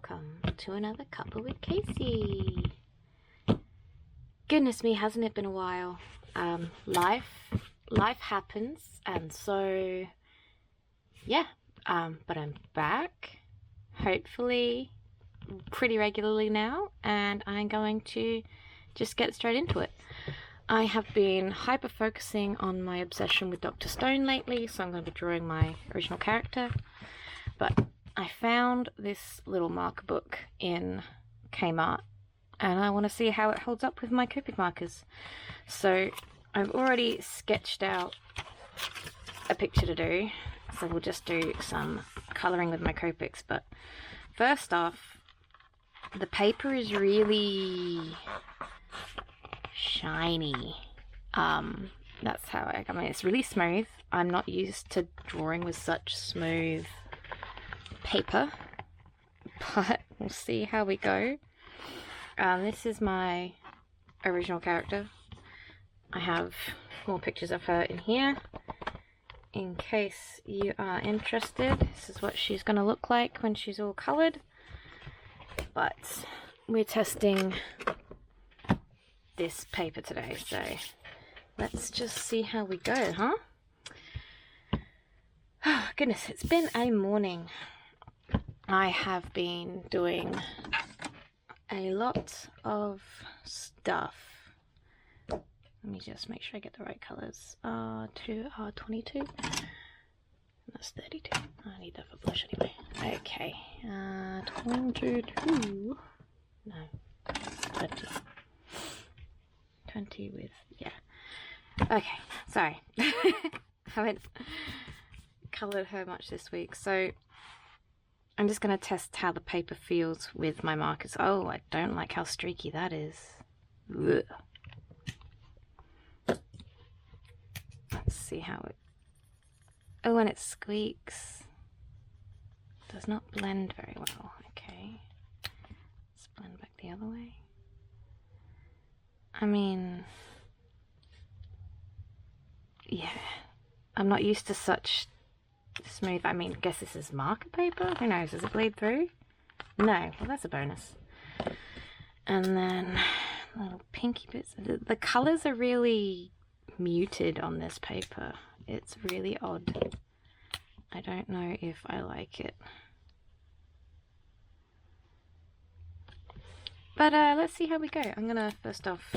welcome to another Cuppa with Kaci. Goodness me, hasn't it been a while? Life happens, and so yeah, but I'm back, hopefully pretty regularly now, and I'm going to just get straight into it. I have been hyper-focusing on my obsession with Dr. Stone lately, so I'm going to be drawing my original character. But I found this little marker book in Kmart, and I want to see how it holds up with my Copic markers. So I've already sketched out a picture to do, so we'll just do some colouring with my Copics. But first off, the paper is really shiny. That's how I mean, it's really smooth. I'm not used to drawing with such smooth paper, but we'll see how we go. This is my original character. I have more pictures of her in here in case you are interested. This is what she's going to look like when she's all coloured, but we're testing this paper today, so let's just see how we go, huh? Oh goodness, it's been a morning. I have been doing a lot of stuff. Let me just make sure I get the right colours. R2, R22. That's 32. I need that for blush anyway. Okay. 22. No. 20. 20 with, yeah. Okay, sorry. Haven't coloured her much this week, so I'm just going to test how the paper feels with my markers. Oh, I don't like how streaky that is. Ugh. Let's see how it... Oh, and it squeaks. Does not blend very well. Okay. Let's blend back the other way. I mean... yeah. I'm not used to such smooth. I mean, I guess this is marker paper. Who knows? Does it bleed through? No. Well, that's a bonus. And then little pinky bits. The colours are really muted on this paper. It's really odd. I don't know if I like it. But let's see how we go. I'm gonna first off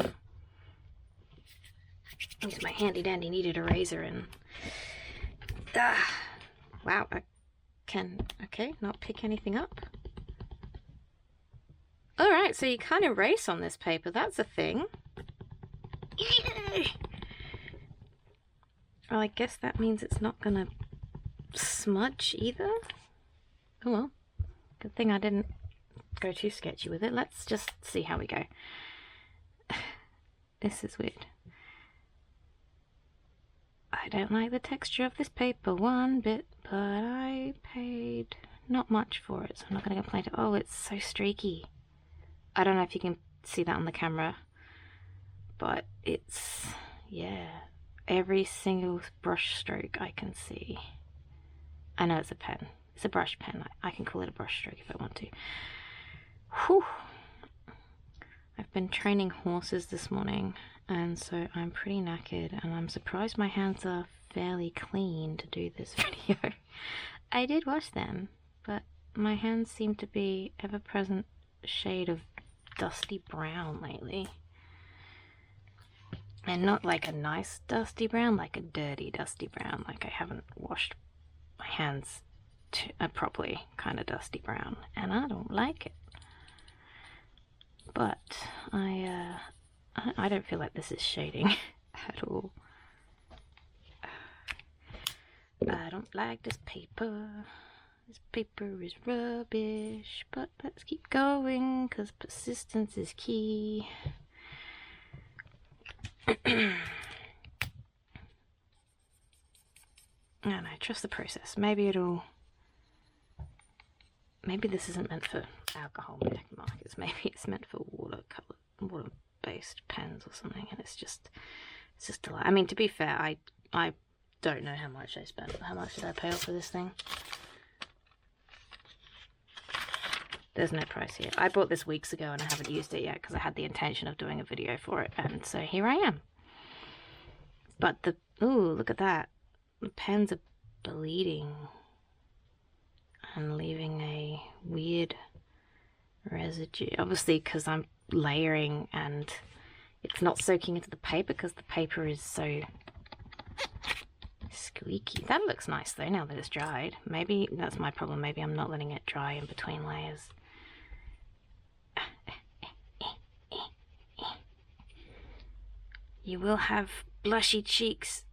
use my handy dandy kneaded eraser and wow, I can, okay, not pick anything up. Alright, so you can't erase on this paper, that's a thing. Yay! Well, I guess that means it's not gonna smudge either. Oh well, good thing I didn't go too sketchy with it. Let's just see how we go. This is weird. I don't like the texture of this paper one bit, but I paid not much for it, so I'm not going to complain. Oh, it's so streaky. I don't know if you can see that on the camera, but it's, yeah, every single brush stroke I can see. I know it's a pen. It's a brush pen. I can call it a brush stroke if I want to. Whew. I've been training horses this morning, and so I'm pretty knackered, and I'm surprised my hands are fairly clean to do this video. I did wash them, but my hands seem to be ever-present shade of dusty brown lately. And not like a nice dusty brown, like a dirty dusty brown, like I haven't washed my hands properly, kind of dusty brown, and I don't like it. But I don't feel like this is shading at all. I don't like this paper. This paper is rubbish, but let's keep going because persistence is key. And I trust the process. Maybe this isn't meant for alcohol markers. Maybe it's meant for water-based pens or something, and it's just a lot. I mean, to be fair, I don't know how much I spent. How much did I pay for this thing? There's no price here. I bought this weeks ago and I haven't used it yet because I had the intention of doing a video for it, and so here I am. But the, ooh, look at that. The pens are bleeding and leaving a weird residue. Obviously because I'm layering and it's not soaking into the paper because the paper is so squeaky. That looks nice though now that it's dried. Maybe that's my problem. Maybe I'm not letting it dry in between layers. You will have blushy cheeks.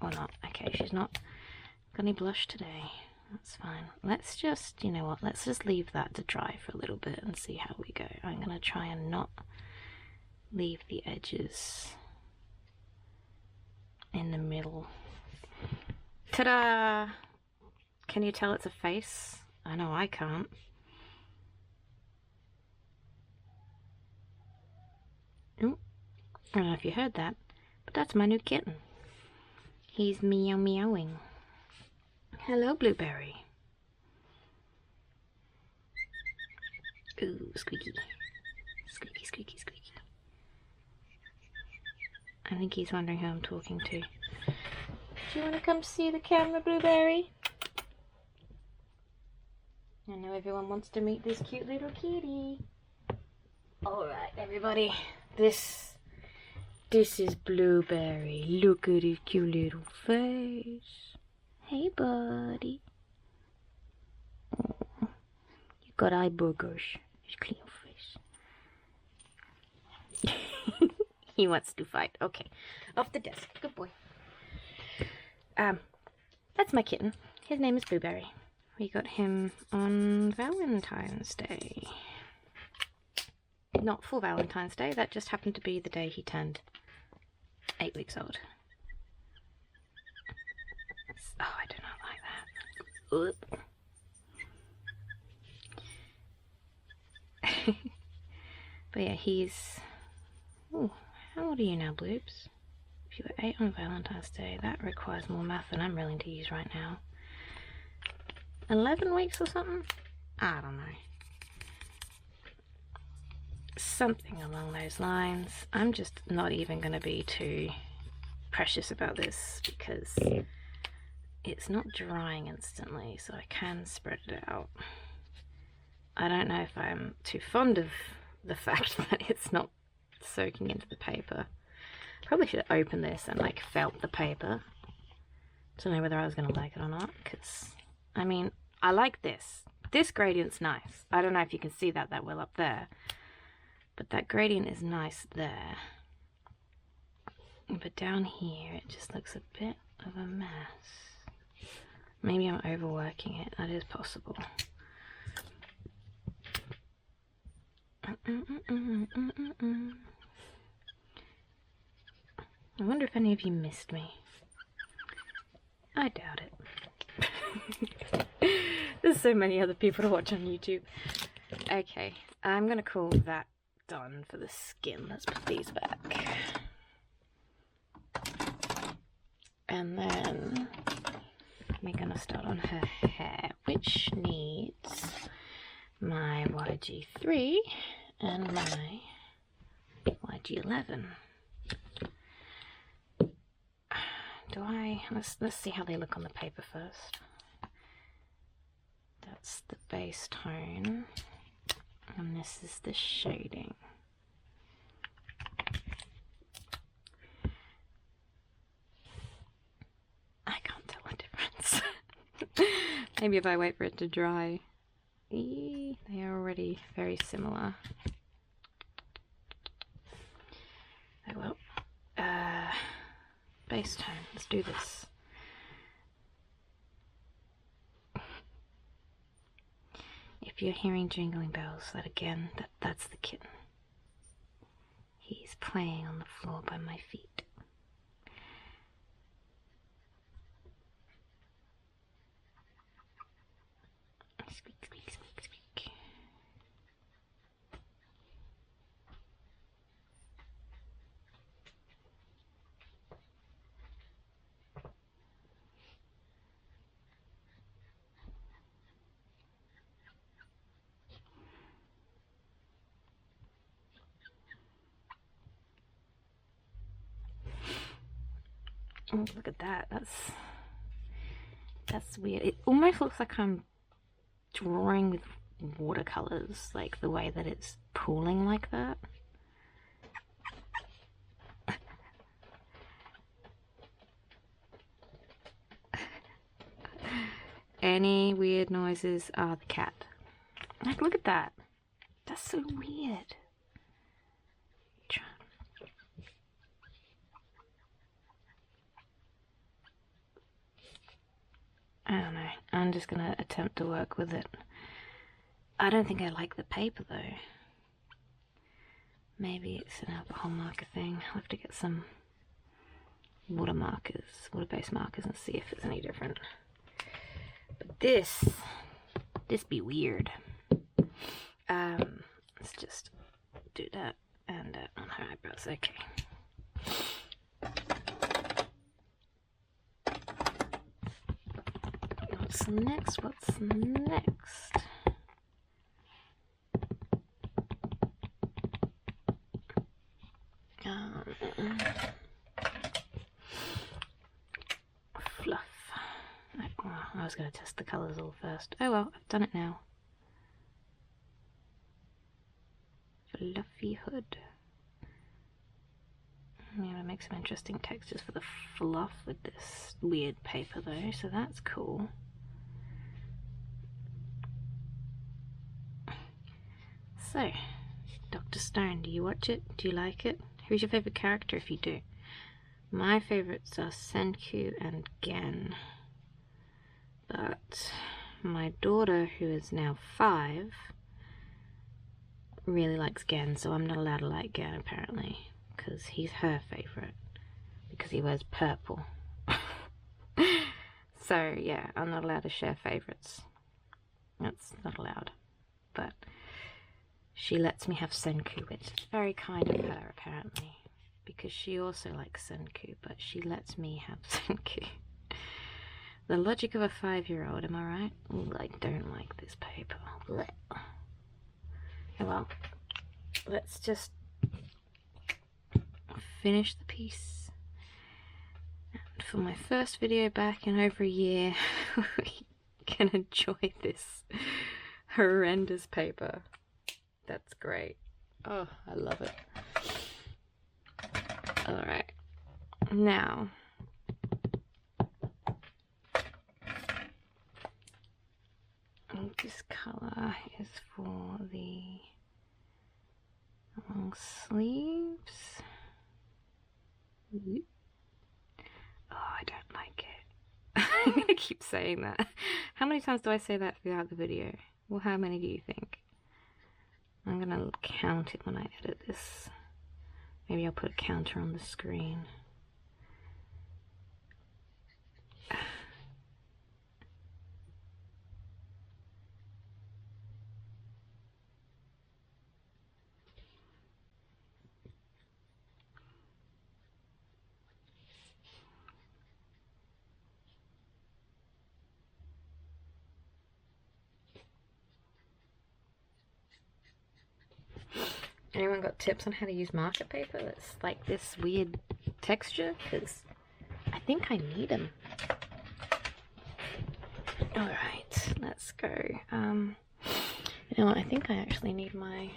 Or not. Okay, she's not got any blush today. That's fine. Let's just, you know what, let's just leave that to dry for a little bit and see how we go. I'm going to try and not leave the edges in the middle. Ta-da! Can you tell it's a face? I know I can't. Ooh. I don't know if you heard that, but that's my new kitten. He's meow meowing. Hello, Blueberry. Ooh, squeaky. Squeaky, squeaky, squeaky. I think he's wondering who I'm talking to. Do you want to come see the camera, Blueberry? I know everyone wants to meet this cute little kitty. Alright, everybody. This is Blueberry. Look at his cute little face. Hey, buddy. Oh, you got eye burgers. His clean face. He wants to fight. Okay, off the desk. Good boy. That's my kitten. His name is Blueberry. We got him on Valentine's Day. Not for Valentine's Day. That just happened to be the day he turned 8 weeks old. Oh, I do not like that. But yeah, he's... Ooh, how old are you now, Bloobs? If you were 8 on Valentine's Day, that requires more math than I'm willing to use right now. 11 weeks or something? I don't know. Something along those lines. I'm just not even going to be too precious about this because it's not drying instantly, so I can spread it out. I don't know if I'm too fond of the fact that it's not soaking into the paper. Probably should have opened this and like felt the paper to know whether I was going to like it or not, because I mean, I like this. This gradient's nice. I don't know if you can see that well up there, but that gradient is nice there. But down here it just looks a bit of a mess. Maybe I'm overworking it. That is possible. I wonder if any of you missed me. I doubt it. There's so many other people to watch on YouTube. Okay, I'm gonna call that done for the skin. Let's put these back. And then we're gonna start on her hair, which needs my YG3 and my YG11. Let's see how they look on the paper first. That's the base tone, and this is the shading. I can't tell a difference. Maybe if I wait for it to dry. They are already very similar. Oh well. Base tone. Let's do this. If you're hearing jingling bells, that's the kitten. He's playing on the floor by my feet. Squeak, squeak, squeak, squeak. Oh, look at that. That's weird. It almost looks like I'm drawing with watercolors, like the way that it's pooling like that. Any weird noises are the cat. Like, look at that. That's so weird. I don't know. I'm just gonna attempt to work with it. I don't think I like the paper though. Maybe it's an alcohol marker thing. I'll have to get some water-based markers, and see if it's any different. But this be weird. Let's just do that and on her eyebrows. Okay. What's next? Fluff. Oh, I was going to test the colours all first. Oh well, I've done it now. Fluffy hood. I'm going to make some interesting textures for the fluff with this weird paper though, so that's cool. So, Dr. Stone, do you watch it? Do you like it? Who's your favourite character if you do? My favourites are Senku and Gen. But my daughter, who is now 5, really likes Gen, so I'm not allowed to like Gen apparently, because he's her favourite, because he wears purple. So yeah, I'm not allowed to share favourites. That's not allowed. But she lets me have Senku, which is very kind of her apparently, because she also likes Senku, but she lets me have Senku. The logic of a 5-year-old, am I right? Ooh, I don't like this paper. Blech. Oh well, let's just finish the piece. And for my first video back in over a year, we can enjoy this horrendous paper. That's great. Oh, I love it. Alright, now this colour is for the long sleeves. Oh, I don't like it. I'm gonna keep saying that. How many times do I say that throughout the video? Well, how many do you think? I'm gonna count it when I edit this. Maybe I'll put a counter on the screen. Anyone got tips on how to use marker paper that's like this weird texture? Because I think I need them. Alright, let's go. You know what, I think I actually need my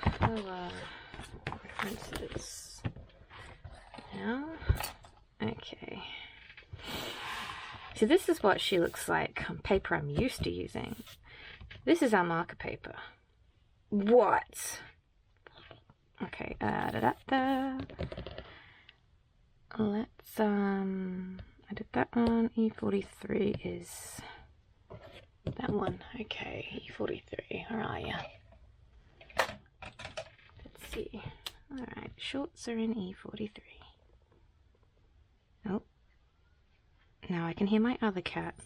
colour references now. Okay. So this is what she looks like on paper I'm used to using. This is our marker paper. What? Okay, let's, I did that one. E43 is that one. Okay, E43, where are ya? Let's see. Alright, shorts are in E43. Oh. Now I can hear my other cat.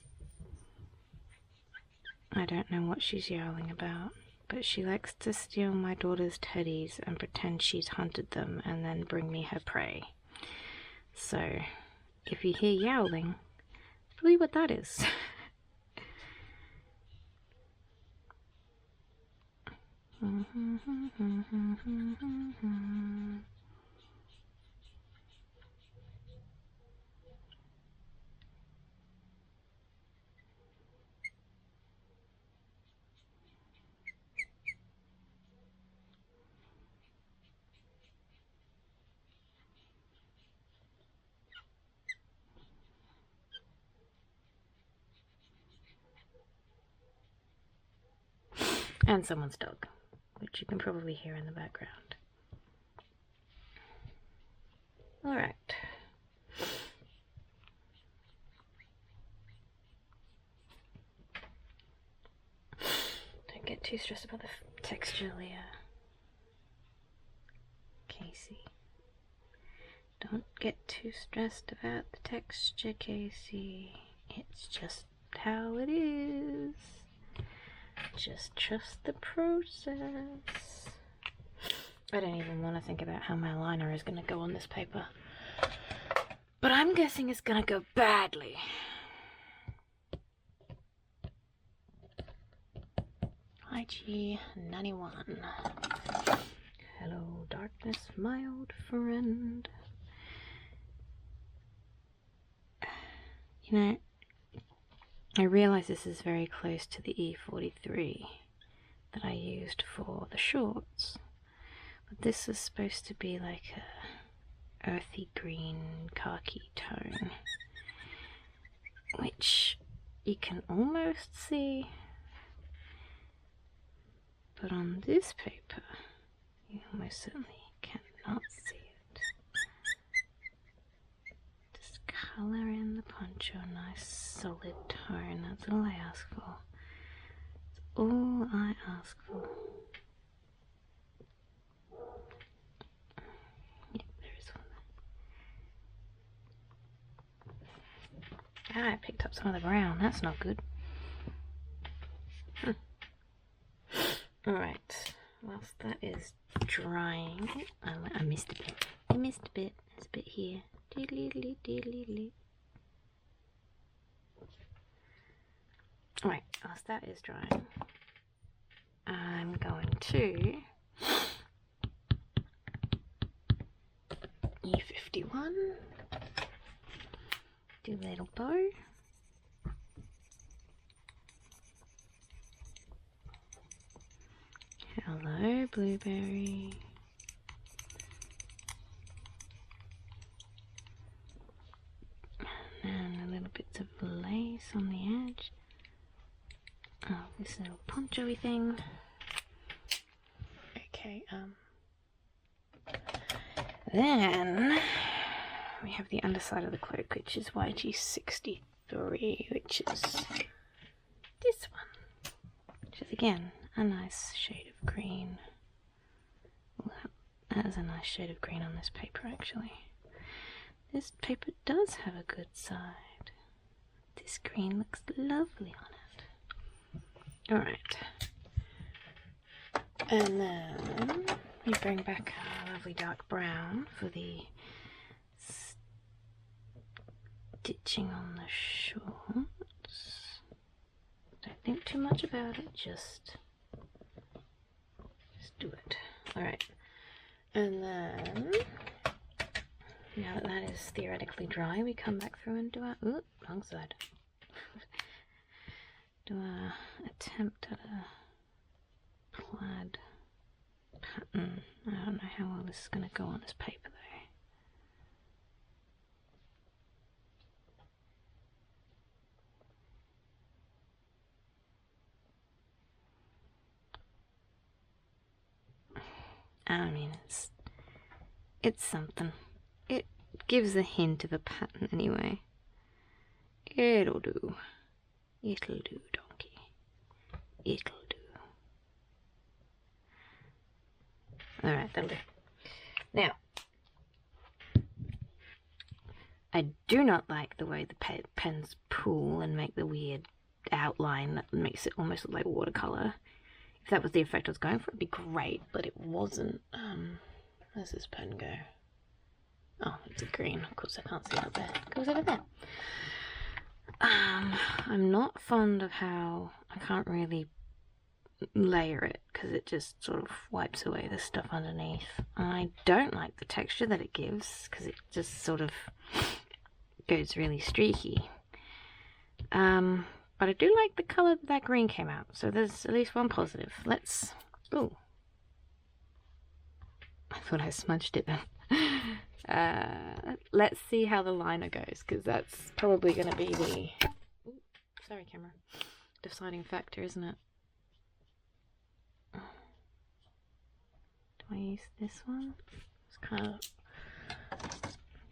I don't know what she's yowling about, but she likes to steal my daughter's teddies and pretend she's hunted them and then bring me her prey. So, if you hear yowling, believe what that is. And someone's dog, which you can probably hear in the background. Alright. Don't get too stressed about the texture, Leah. Kaci. Don't get too stressed about the texture, Kaci. It's just how it is. Just trust the process. I don't even want to think about how my liner is going to go on this paper. But I'm guessing it's going to go badly. IG91. Hello, darkness, my old friend. You know, I realise this is very close to the E43 that I used for the shorts, but this is supposed to be like a earthy green khaki tone, which you can almost see, but on this paper you almost certainly cannot see it. Just colour in the poncho a nice solid tone. That's all I ask for. That's all I ask for. Yep, there is one there. Ah, I picked up some of the brown. That's not good. Alright, whilst that is drying, I missed a bit. I missed a bit. There's a bit here. Alright, whilst that is drying, I'm going to E51, do a little bow. Hello, blueberry. And a little bits of lace on the edge. Oh, this little poncho-y thing. Okay, then we have the underside of the cloak, which is YG63, which is this one, which is again a nice shade of green. Well, that is a nice shade of green on this paper, actually. This paper does have a good side. This green looks lovely on it. Alright. And then we bring back our lovely dark brown for the stitching on the shorts. Don't think too much about it, just do it. Alright. And then, now that that is theoretically dry, we come back through and do our, ooh, wrong side. Do our attempt at a plaid pattern. I don't know how well this is going to go on this paper though. I mean, it's something. It gives a hint of a pattern anyway. It'll do. It'll do, donkey. It'll do. Alright, that'll do. Now, I do not like the way the pens pool and make the weird outline that makes it almost look like watercolour. If that was the effect I was going for, it'd be great, but it wasn't. Where's this pen go? Oh, it's a green. Of course I can't see it up there. It goes over there. I'm not fond of how I can't really layer it because it just sort of wipes away the stuff underneath. I don't like the texture that it gives because it just sort of goes really streaky. But I do like the colour that green came out, so there's at least one positive. Let's... Ooh. I thought I smudged it then. Let's see how the liner goes, because that's probably going to be the... Ooh, sorry, camera. Deciding factor, isn't it? use this one? It's kind of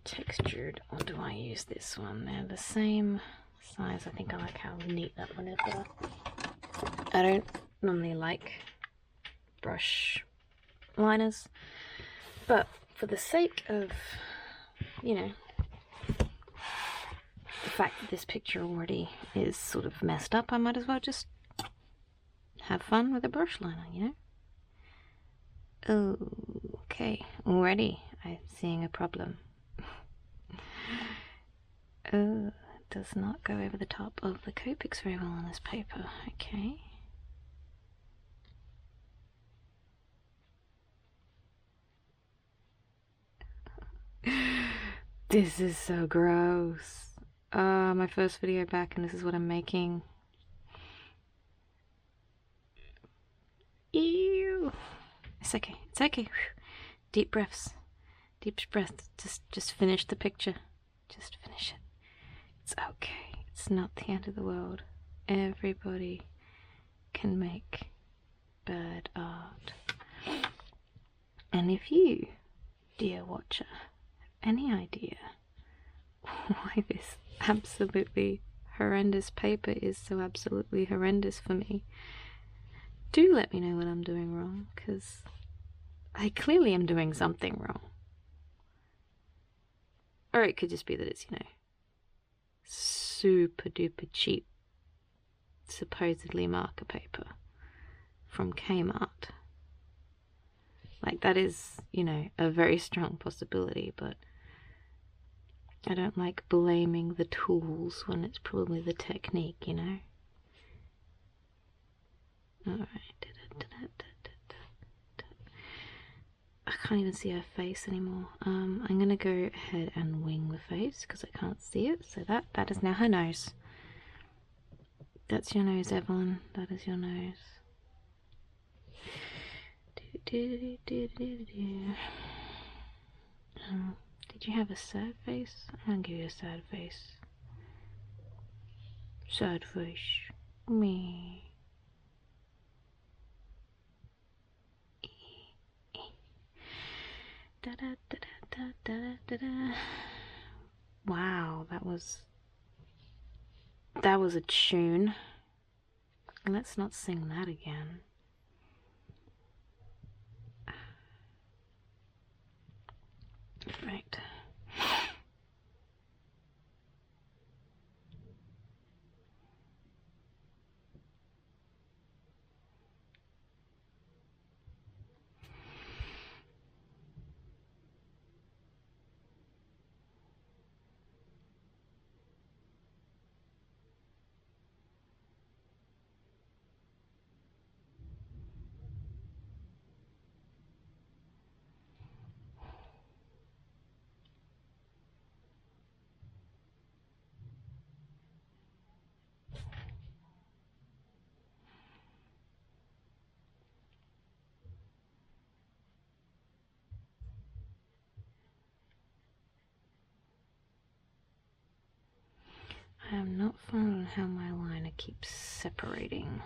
textured, or do I use this one? They're the same size. I think I like how neat that one is better. I don't normally like brush liners, but for the sake of, you know, the fact that this picture already is sort of messed up, I might as well just have fun with a brush liner, you know? Okay, already I'm seeing a problem. Oh, it does not go over the top of the Copics very well on this paper. Okay. This is so gross. My first video back and this is what I'm making. Ew. It's okay. It's okay. Deep breaths. Deep breaths. Just finish the picture. Just finish it. It's okay. It's not the end of the world. Everybody can make bad art. And if you, dear watcher, have any idea why this absolutely horrendous paper is so absolutely horrendous for me, do let me know what I'm doing wrong, because I clearly am doing something wrong. Or it could just be that it's, you know, super duper cheap, supposedly marker paper from Kmart. Like, that is, you know, a very strong possibility, but I don't like blaming the tools when it's probably the technique, you know? Alright. I can't even see her face anymore. I'm gonna go ahead and wing the face because I can't see it. So that is now her nose. That's your nose, Evelyn. That is your nose. Did you have a sad face? I'm gonna give you a sad face. Sad face. Me. Da, da, da, da, da, da, da. Wow, that was a tune. Let's not sing that again. Right. I am not fond on how my liner keeps separating.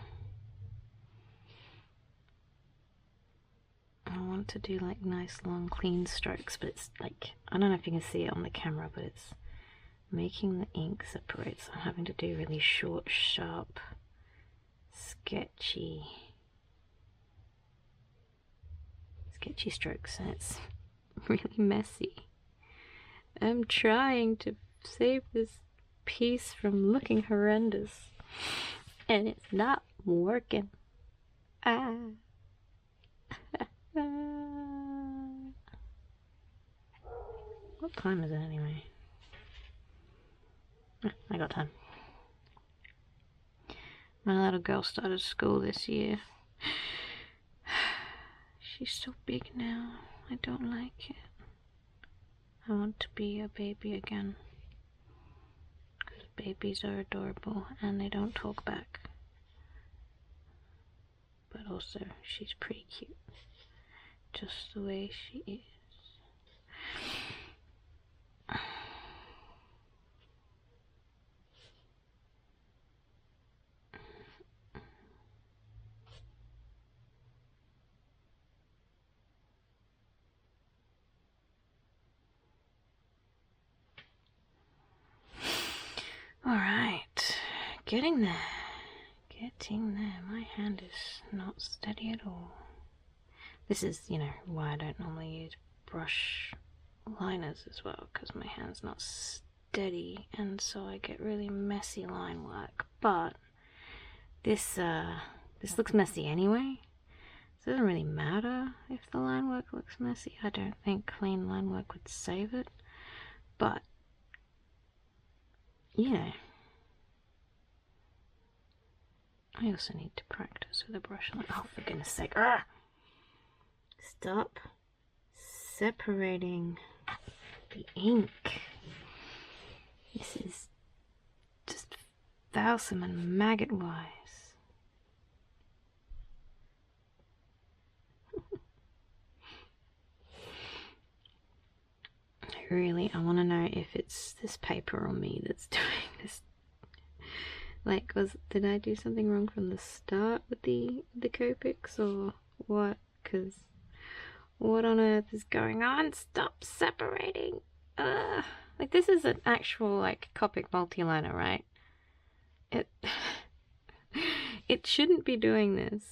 I want to do like nice long clean strokes, but it's like, I don't know if you can see it on the camera, but it's making the ink separate, so I'm having to do really short, sharp, sketchy strokes, and it's really messy. I'm trying to save this piece from looking horrendous, and it's not working. What time is it anyway? I got time. My little girl started school this year. She's so big now. I don't like it. I want to be a baby again. Because babies are adorable and they don't talk back. But also, she's pretty cute. Just the way she is. getting there. Getting there. My hand is not steady at all. This is, you know, why I don't normally use brush liners as well, because my hand's not steady, and so I get really messy line work. But this looks messy anyway, so it doesn't really matter if the line work looks messy. I don't think clean line work would save it, but you know, I also need to practice with a brush line. Oh, for goodness sake. Arrgh! Stop separating the ink. This is just foulsome and maggot-wise. I want to know if it's this paper or me that's doing this. Like, did I do something wrong from the start with the Copics or what? Because what on earth is going on? Stop separating. Like, this is an actual, like, Copic multiliner, right? It shouldn't be doing this.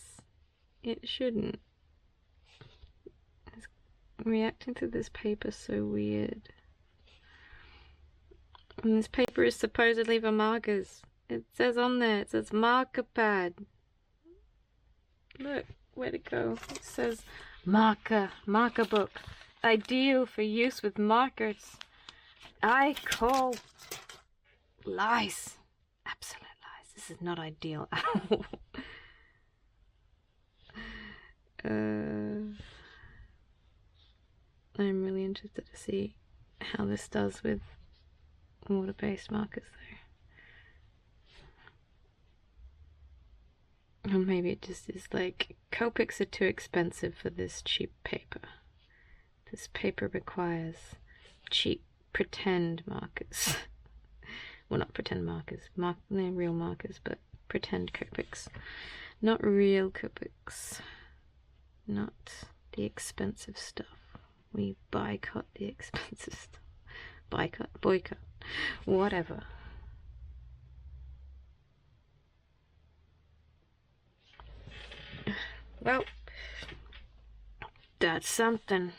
It shouldn't. It's reacting to this paper so weird. And this paper is supposedly for markers. It says on there, it says marker pad. Look, where'd it go? It says marker book. Ideal for use with markers. I call lies. Absolute lies. This is not ideal at all. I'm really interested to see how this does with water-based markers though. Or maybe it just is like, Copics are too expensive for this cheap paper. This paper requires cheap pretend markers. Well, not pretend markers. They're real markers, but pretend Copics. Not real Copics. Not the expensive stuff. We boycott the expensive stuff. Boycott. Whatever. Well, that's something.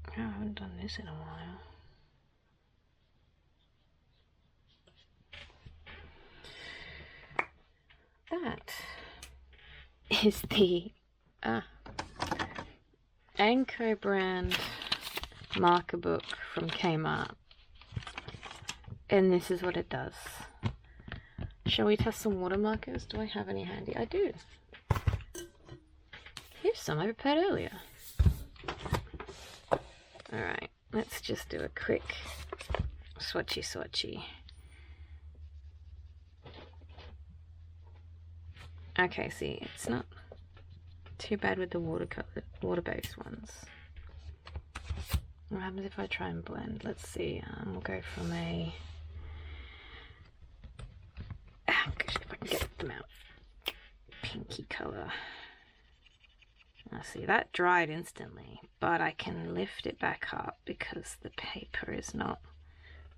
I haven't done this in a while. That is the Anko brand marker book from Kmart. And this is what it does. Shall we test some water markers? Do I have any handy? I do. Here's some I prepared earlier. Alright, let's just do a quick swatchy. Okay, see, it's not too bad with the water-based ones. What happens if I try and blend? Let's see, we'll go from a... gosh, if I can get them out. Pinky colour. Now see, that dried instantly, but I can lift it back up because the paper is not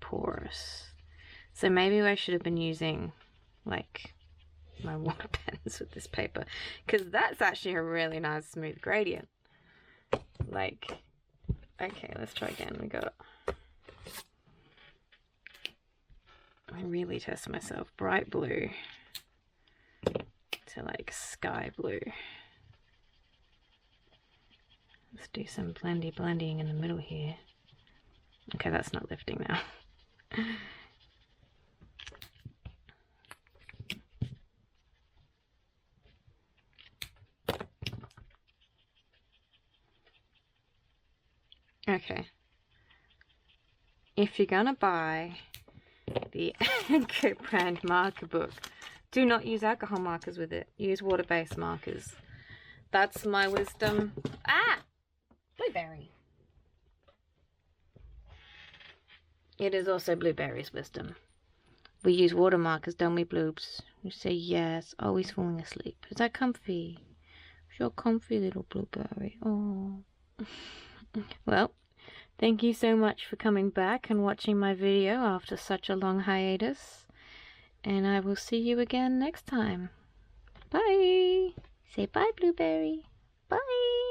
porous. So maybe I should have been using, like, my water pens with this paper, because that's actually a really nice smooth gradient. Like, okay, let's try again. We got, I really test myself. Bright blue to like sky blue. Let's do some blending in the middle here. Okay, that's not lifting now. Okay, if you're gonna buy the Anko brand marker book, do not use alcohol markers with it. Use water-based markers. That's my wisdom. Ah! Blueberry. It is also Blueberry's wisdom. We use water markers, don't we, Bloobs? You say yes, always falling asleep. Is that comfy? You're comfy, little Blueberry. Oh. Well, Thank you so much for coming back and watching my video after such a long hiatus. And I will see you again next time. Bye! Say bye, Blueberry. Bye!